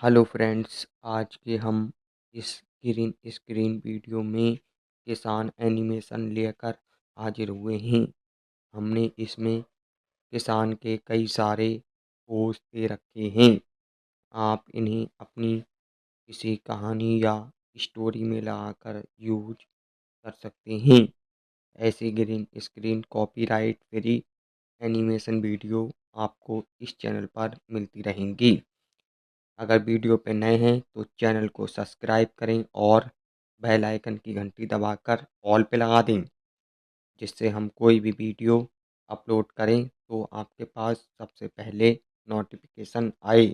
Hello friends, आज के हम इस ग्रीन स्क्रीन वीडियो में किसान एनिमेशन लेकर हाजिर हुए हैं। हमने इसमें किसान के कई सारे पोज दे रखे हैं। आप इन्हें अपनी किसी कहानी या स्टोरी में लगाकर यूज कर सकते हैं। ऐसे green screen copyright free animation video आपको इस चैनल पर मिलती रहेंगी। अगर वीडियो पे नए हैं तो चैनल को सब्सक्राइब करें और बेल आइकन की घंटी दबाकर ऑल पे लगा दें, जिससे हम कोई भी वीडियो अपलोड करें तो आपके पास सबसे पहले नोटिफिकेशन आए।